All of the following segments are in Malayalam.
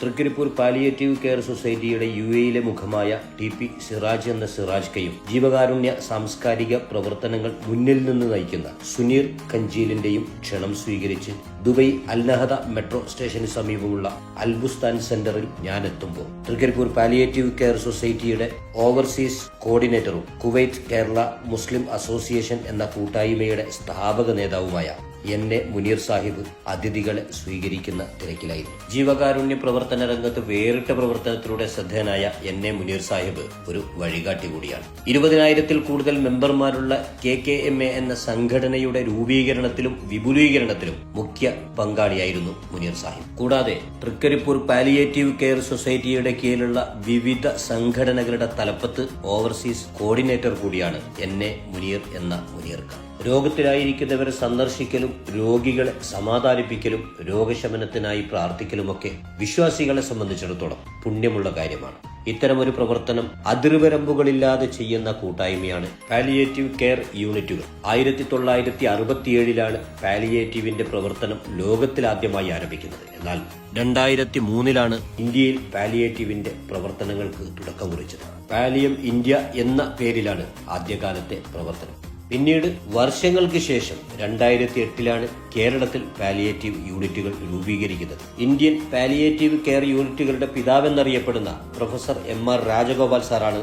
തൃക്കരിപ്പൂർ പാലിയേറ്റീവ് കെയർ സൊസൈറ്റിയുടെ UAE മുഖമായ TP സിറാജ് എന്ന സിറാജ് കയും ജീവകാരുണ്യ സാംസ്കാരിക പ്രവർത്തനങ്ങൾ മുന്നിൽ നിന്ന് നയിക്കുന്ന സുനീർ കഞ്ചീലിന്റെയും ക്ഷണം സ്വീകരിച്ച് ദുബൈ അൽനഹദ മെട്രോ സ്റ്റേഷന് സമീപമുള്ള അൽബുസ്താൻ സെന്ററിൽ ഞാൻ എത്തുമ്പോൾ തൃക്കരിപ്പൂർ പാലിയേറ്റീവ് കെയർ സൊസൈറ്റിയുടെ ഓവർസീസ് കോർഡിനേറ്ററും കുവൈറ്റ് കേരള മുസ്ലിം അസോസിയേഷൻ എന്ന കൂട്ടായ്മയുടെ സ്ഥാപക നേതാവുമായ എന്നെ മുനീർ സാഹിബ് അതിഥികളെ സ്വീകരിക്കുന്ന തിരക്കിലായിരുന്നു. ജീവകാരുണ്യ പ്രവർത്തന രംഗത്ത് വേറിട്ട പ്രവർത്തനത്തിലൂടെ ശ്രദ്ധേയനായ എന്നെ മുനീർ സാഹിബ് ഒരു വഴികാട്ടി കൂടിയാണ്. 20,000-ൽ കൂടുതൽ മെമ്പർമാരുള്ള KKMA എന്ന സംഘടനയുടെ രൂപീകരണത്തിലും വിപുലീകരണത്തിലും മുഖ്യ പങ്കാളിയായിരുന്നു മുനീർ സാഹിബ്. കൂടാതെ തൃക്കരിപ്പൂർ പാലിയേറ്റീവ് കെയർ സൊസൈറ്റിയുടെ കീഴിലുള്ള വിവിധ സംഘടനകളുടെ തലപ്പത്ത് ഓവർസീസ് കോർഡിനേറ്റർ കൂടിയാണ് എന്നെ മുനീർ എന്ന മുനീർ ഖാൻ. രോഗത്തിലായിരിക്കുന്നവരെ സന്ദർശിക്കലും രോഗികളെ സമാധാനിപ്പിക്കലും രോഗശമനത്തിനായി പ്രാർത്ഥിക്കലുമൊക്കെ വിശ്വാസികളെ സംബന്ധിച്ചിടത്തോളം പുണ്യമുള്ള കാര്യമാണ്. ഇത്തരമൊരു പ്രവർത്തനം അതിർവരമ്പുകളില്ലാതെ ചെയ്യുന്ന കൂട്ടായ്മയാണ് പാലിയേറ്റീവ് കെയർ യൂണിറ്റുകൾ. 1967-ലാണ് പാലിയേറ്റീവിന്റെ പ്രവർത്തനം ലോകത്തിലാദ്യമായി ആരംഭിക്കുന്നത്. എന്നാൽ 2003-ലാണ് ഇന്ത്യയിൽ പാലിയേറ്റീവിന്റെ പ്രവർത്തനങ്ങൾക്ക് തുടക്കം കുറിച്ചത്. പാലിയം ഇന്ത്യ എന്ന പേരിലാണ് ആദ്യകാലത്തെ പ്രവർത്തനം. പിന്നീട് വർഷങ്ങൾക്ക് ശേഷം 2008-ലാണ് കേരളത്തിൽ പാലിയേറ്റീവ് യൂണിറ്റുകൾ രൂപീകരിക്കുന്നത്. ഇന്ത്യൻ പാലിയേറ്റീവ് കെയർ യൂണിറ്റുകളുടെ പിതാവെന്നറിയപ്പെടുന്ന പ്രൊഫസർ MR രാജഗോപാൽ സാറാണ്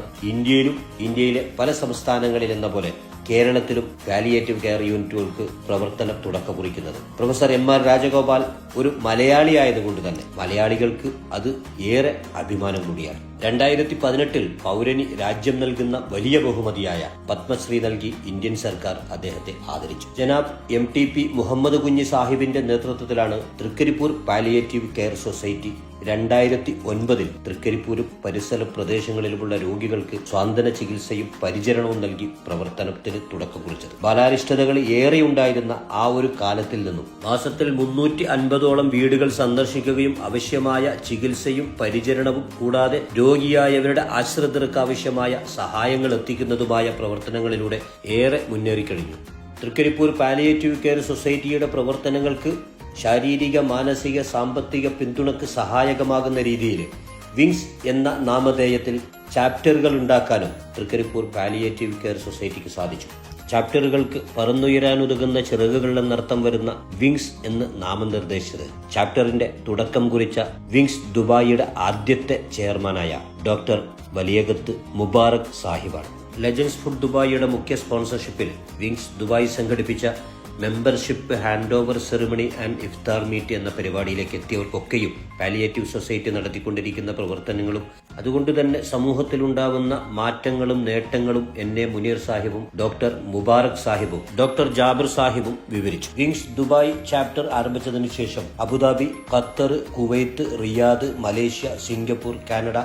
ഇന്ത്യയിലെ പല സംസ്ഥാനങ്ങളിൽ എന്ന പോലെ കേരളത്തിലും പാലിയേറ്റീവ് കെയർ യൂണിറ്റുകൾക്ക് പ്രവർത്തനം തുടക്കം കുറിക്കുന്നത്. പ്രൊഫസർ MR രാജഗോപാൽ ഒരു മലയാളി ആയതുകൊണ്ട് തന്നെ മലയാളികൾക്ക് അത് ഏറെ അഭിമാനം കൂടിയാണ്. 2018-ൽ പൗരന് രാജ്യം നൽകുന്ന വലിയ ബഹുമതിയായ പത്മശ്രീ നൽകി ഇന്ത്യൻ സർക്കാർ അദ്ദേഹത്തെ ആദരിച്ചു. ജനാബ് MTP മുഹമ്മദ് കുഞ്ഞി സാഹിബിന്റെ നേതൃത്വത്തിലാണ് തൃക്കരിപ്പൂർ പാലിയേറ്റീവ് കെയർ സൊസൈറ്റി 2009-ൽ തൃക്കരിപ്പൂരും പരിസര പ്രദേശങ്ങളിലുമുള്ള രോഗികൾക്ക് സ്വാന്തന ചികിത്സയും പരിചരണവും നൽകി പ്രവർത്തനത്തിന് തുടക്കം കുറിച്ചത്. ബാലാരിഷ്ടതകൾ ഏറെയുണ്ടായിരുന്ന ആ ഒരു കാലത്തിൽ നിന്നും മാസത്തിൽ 350ഓളം വീടുകൾ സന്ദർശിക്കുകയും ആവശ്യമായ ചികിത്സയും പരിചരണവും കൂടാതെ രോഗിയായവരുടെ ആശ്രിതർക്ക് ആവശ്യമായ സഹായങ്ങൾ എത്തിക്കുന്നതുമായ പ്രവർത്തനങ്ങളിലൂടെ ഏറെ മുന്നേറിക്കഴിഞ്ഞു. തൃക്കരിപ്പൂർ പാലിയേറ്റീവ് കെയർ സൊസൈറ്റിയുടെ പ്രവർത്തനങ്ങൾക്ക് ശാരീരിക, മാനസിക, സാമ്പത്തിക പിന്തുണക്ക് സഹായകമാകുന്ന രീതിയിൽ വിങ്സ് എന്ന നാമധേയത്തിൽ ചാപ്റ്ററുകൾ ഉണ്ടാക്കാനും തൃക്കരിപ്പൂർ പാലിയേറ്റീവ് കെയർ സൊസൈറ്റിക്ക് സാധിച്ചു. ചാപ്റ്ററുകൾക്ക് പറന്നുയരാനുതകുന്ന ചിറകുകൾ എന്നർത്ഥം വരുന്ന വിങ്സ് എന്ന് നാമനിർദ്ദേശിച്ചത് ചാപ്റ്ററിന്റെ തുടക്കം കുറിച്ച വിങ്സ് ദുബായിയുടെ ആദ്യത്തെ ചെയർമാനായ ഡോക്ടർ വലിയകത്ത് മുബാറക് സാഹിബാണ്. ലെജൻസ് ഫുഡ് ദുബായിയുടെ മുഖ്യ സ്പോൺസർഷിപ്പിൽ വിങ്സ് ദുബായ് സംഘടിപ്പിച്ച membership hand over ceremony and iftar meet എന്ന പരിപാടിയിലേക്ക് എത്തിയവർക്കൊക്കെയും പാലിയേറ്റീവ് സൊസൈറ്റി നടത്തിക്കൊണ്ടിരിക്കുന്ന പ്രവർത്തനങ്ങളും അതുകൊണ്ട് തന്നെ സമൂഹത്തിലുണ്ടാവുന്ന മാറ്റങ്ങളും നേട്ടങ്ങളും എന്നെ മുനീർ സാഹിബും ഡോക്ടർ മുബാറക് സാഹിബും ഡോക്ടർ ജാബിർ സാഹിബും വിവരിച്ചു. വിങ്സ് ദുബായ് ചാപ്റ്റർ ആരംഭിച്ചതിനു ശേഷം Abu Dhabi, Qatar, Kuwait, Riyadh, Malaysia, Singapore, Canada,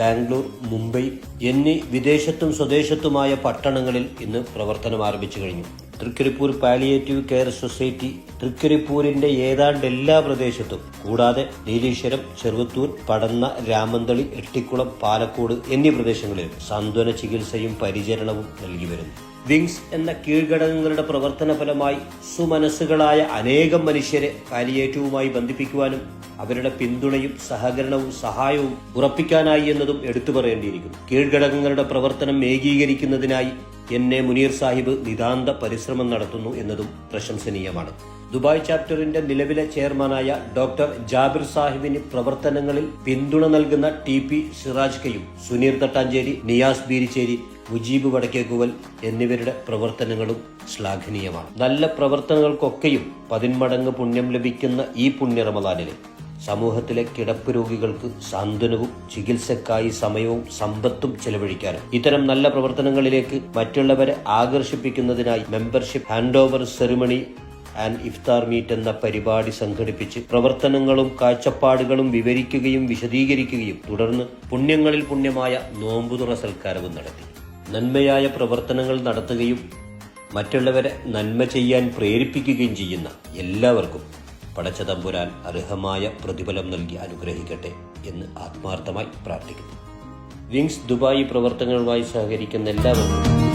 Bangalore, Mumbai എന്നീ വിദേശത്തും സ്വദേശത്തുമായ പട്ടണങ്ങളിൽ ഇന്ന് പ്രവർത്തനം ആരംഭിച്ചു കഴിഞ്ഞു. തൃക്കരിപ്പൂർ പാലിയേറ്റീവ് കെയർ സൊസൈറ്റി തൃക്കരിപ്പൂരിന്റെ ഏതാണ്ട് എല്ലാ പ്രദേശത്തും കൂടാതെ നീലീശ്വരം, ചെറുവത്തൂർ, പടന്ന, രാമന്തളി, എട്ടിക്കുളം, പാലക്കോട് എന്നീ പ്രദേശങ്ങളിൽ സാന്ത്വന ചികിത്സയും പരിചരണവും നൽകി വരുന്നു. വിങ്സ് എന്ന കീഴ്ഘടകങ്ങളുടെ പ്രവർത്തന ഫലമായി സുമനസ്സുകളായ അനേകം മനുഷ്യരെ പാലിയേറ്റീവുമായി ബന്ധിപ്പിക്കുവാനും അവരുടെ പിന്തുണയും സഹകരണവും സഹായവും ഉറപ്പിക്കാനായി എന്നതും എടുത്തു പറയേണ്ടിയിരിക്കുന്നു. കീഴ്ഘടകങ്ങളുടെ പ്രവർത്തനം ഏകീകരിക്കുന്നതിനായി എന്നെ മുനീർ സാഹിബ് നിതാന്ത പരിശ്രമം നടത്തുന്നു എന്നതും പ്രശംസനീയമാണ്. ദുബായ് ചാപ്റ്ററിന്റെ നിലവിലെ ചെയർമാനായ ഡോക്ടർ ജാബിർ സാഹിബിന് പ്രവർത്തനങ്ങളിൽ പിന്തുണ നൽകുന്ന TP സിറാജ് കയും സുനീർ തട്ടാഞ്ചേരി, നിയാസ് ബീരിച്ചേരി, മുജീബ് വടക്കേക്കുവൽ എന്നിവരുടെ പ്രവർത്തനങ്ങളും ശ്ലാഘനീയമാണ്. നല്ല പ്രവർത്തനങ്ങൾക്കൊക്കെയും 10 മടങ്ങ് പുണ്യം ലഭിക്കുന്ന ഈ പുണ്യ റമദാനിലെ സമൂഹത്തിലെ കിടപ്പ് രോഗികൾക്ക് സാന്ത്വനവും ചികിത്സക്കായി സമയവും സമ്പത്തും ചെലവഴിക്കാനും ഇത്തരം നല്ല പ്രവർത്തനങ്ങളിലേക്ക് മറ്റുള്ളവരെ ആകർഷിപ്പിക്കുന്നതിനായി membership hand over ceremony and iftar meet എന്ന പരിപാടി സംഘടിപ്പിച്ച് പ്രവർത്തനങ്ങളും കാഴ്ചപ്പാടുകളും വിവരിക്കുകയും വിശദീകരിക്കുകയും തുടർന്ന് പുണ്യങ്ങളിൽ പുണ്യമായ നോമ്പുതുറ സൽക്കാരവും നടത്തി. നന്മയായ പ്രവർത്തനങ്ങൾ നടത്തുകയും മറ്റുള്ളവരെ നന്മ ചെയ്യാൻ പ്രേരിപ്പിക്കുകയും ചെയ്യുന്ന എല്ലാവർക്കും പടച്ച തമ്പുരാൻ അർഹമായ പ്രതിഫലം നൽകി അനുഗ്രഹിക്കട്ടെ എന്ന് ആത്മാർത്ഥമായി പ്രാർത്ഥിക്കുന്നു. വിങ്സ് ദുബായ് പ്രവർത്തനങ്ങളുമായി സഹകരിക്കുന്ന എല്ലാവർക്കും